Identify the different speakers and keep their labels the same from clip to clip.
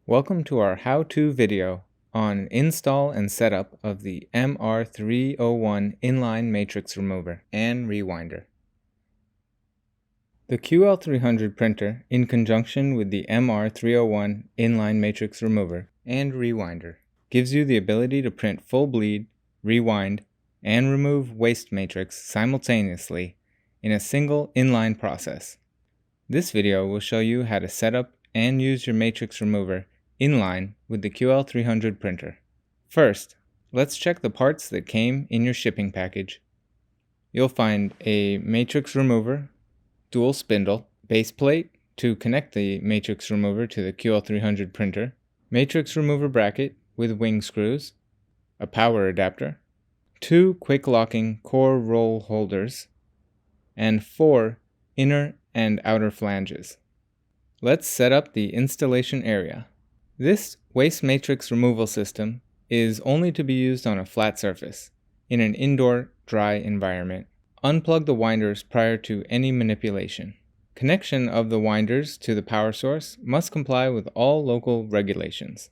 Speaker 1: Welcome to our how-to video on install and setup of the MR-301 Inline Matrix Remover and Rewinder. The QL-300 printer, in conjunction with the MR-301 Inline Matrix Remover and Rewinder, gives you the ability to print full bleed, rewind, and remove waste matrix simultaneously in a single inline process. This video will show you how to set up and use your matrix remover inline with the QL-300 printer. First, let's check the parts that came in your shipping package. You'll find a matrix remover, dual spindle, base plate to connect the matrix remover to the QL-300 printer, matrix remover bracket with wing screws, a power adapter, 2 quick locking core roll holders, and 4 inner and outer flanges. Let's set up the installation area. This waste matrix removal system is only to be used on a flat surface, in an indoor, dry environment. Unplug the winders prior to any manipulation. Connection of the winders to the power source must comply with all local regulations.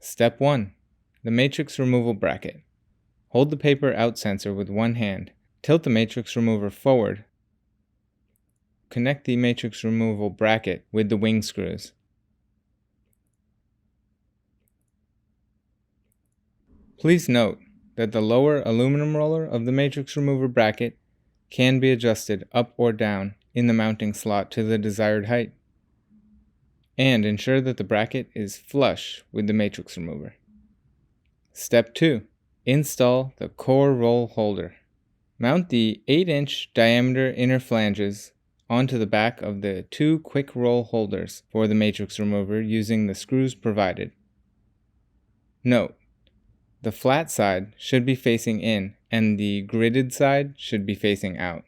Speaker 1: Step 1. The matrix removal bracket. Hold the paper out sensor with one hand. Tilt the matrix remover forward. Connect the matrix removal bracket with the wing screws. Please note that the lower aluminum roller of the matrix remover bracket can be adjusted up or down in the mounting slot to the desired height. And ensure that the bracket is flush with the matrix remover. Step 2. Install the core roll holder. Mount the 8-inch diameter inner flanges onto the back of the 2 quick roll holders for the matrix remover using the screws provided. Note, the flat side should be facing in and the gridded side should be facing out.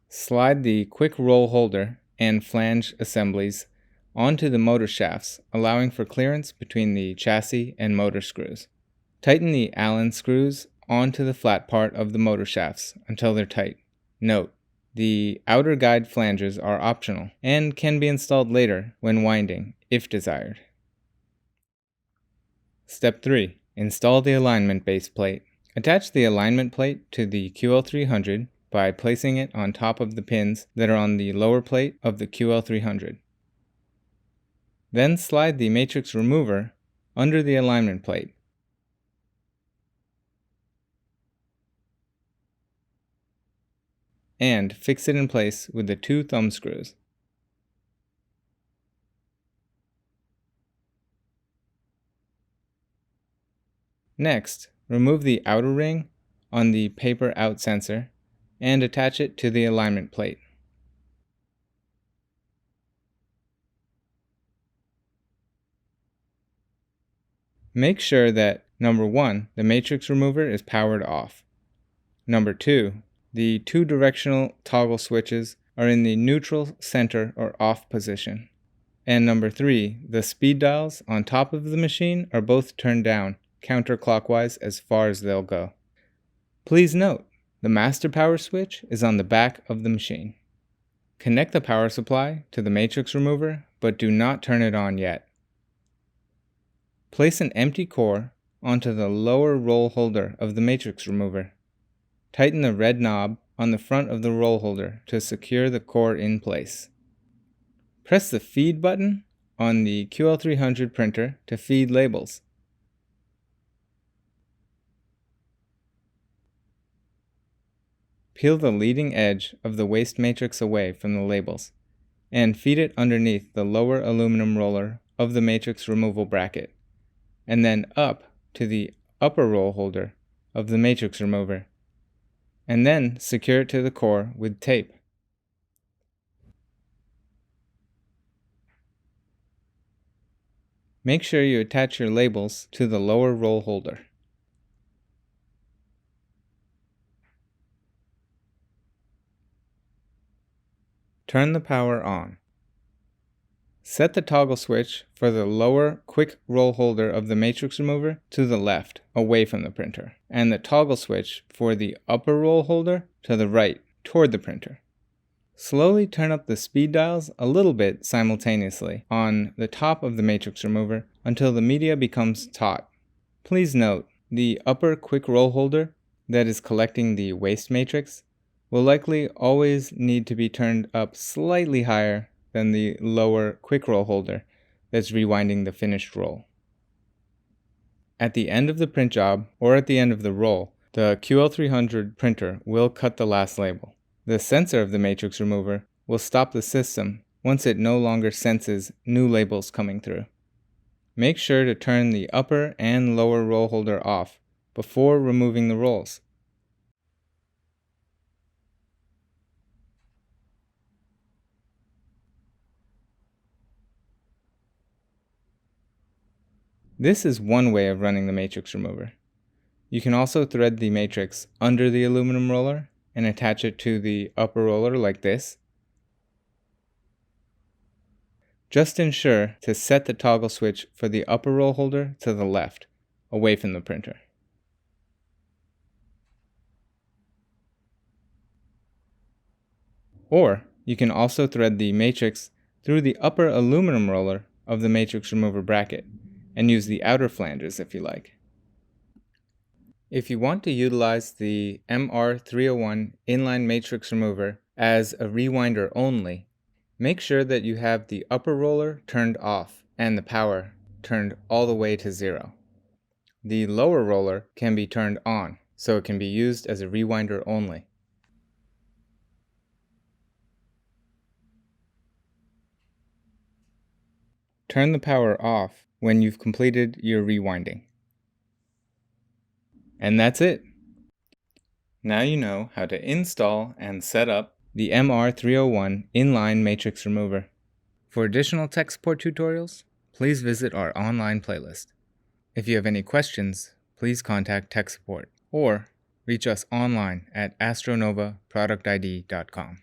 Speaker 1: Slide the quick roll holder and flange assemblies onto the motor shafts, allowing for clearance between the chassis and motor screws. Tighten the Allen screws onto the flat part of the motor shafts until they're tight. Note, the outer guide flanges are optional and can be installed later when winding, if desired. Step 3. Install the alignment base plate. Attach the alignment plate to the QL-300 by placing it on top of the pins that are on the lower plate of the QL-300. Then slide the matrix remover under the alignment plate. And fix it in place with the 2 thumb screws. Next, remove the outer ring on the paper out sensor and attach it to the alignment plate. Make sure that number 1, the matrix remover is powered off. Number 2, the 2 directional toggle switches are in the neutral, center, or off position. And number 3, the speed dials on top of the machine are both turned down counterclockwise as far as they'll go. Please note, the master power switch is on the back of the machine. Connect the power supply to the matrix remover, but do not turn it on yet. Place an empty core onto the lower roll holder of the matrix remover. Tighten the red knob on the front of the roll holder to secure the core in place. Press the feed button on the QL-300 printer to feed labels. Peel the leading edge of the waste matrix away from the labels and feed it underneath the lower aluminum roller of the matrix removal bracket, and then up to the upper roll holder of the matrix remover, and then secure it to the core with tape. Make sure you attach your labels to the lower roll holder. Turn the power on. Set the toggle switch for the lower quick roll holder of the matrix remover to the left, away from the printer, and the toggle switch for the upper roll holder to the right, toward the printer. Slowly turn up the speed dials a little bit simultaneously on the top of the matrix remover until the media becomes taut. Please note, the upper quick roll holder that is collecting the waste matrix will likely always need to be turned up slightly higher than the lower quick roll holder that's rewinding the finished roll. At the end of the print job, or at the end of the roll, the QL-300 printer will cut the last label. The sensor of the matrix remover will stop the system once it no longer senses new labels coming through. Make sure to turn the upper and lower roll holder off before removing the rolls. This is one way of running the matrix remover. You can also thread the matrix under the aluminum roller and attach it to the upper roller like this. Just ensure to set the toggle switch for the upper roll holder to the left, away from the printer. Or you can also thread the matrix through the upper aluminum roller of the matrix remover bracket and use the outer flanges if you like. If you want to utilize the MR-301 Inline Matrix Remover as a rewinder only, make sure that you have the upper roller turned off and the power turned all the way to 0. The lower roller can be turned on, so it can be used as a rewinder only. Turn the power off when you've completed your rewinding. And that's it. Now you know how to install and set up the MR-301 Inline Matrix Remover. For additional tech support tutorials, please visit our online playlist. If you have any questions, please contact tech support or reach us online at astronovaproductid.com.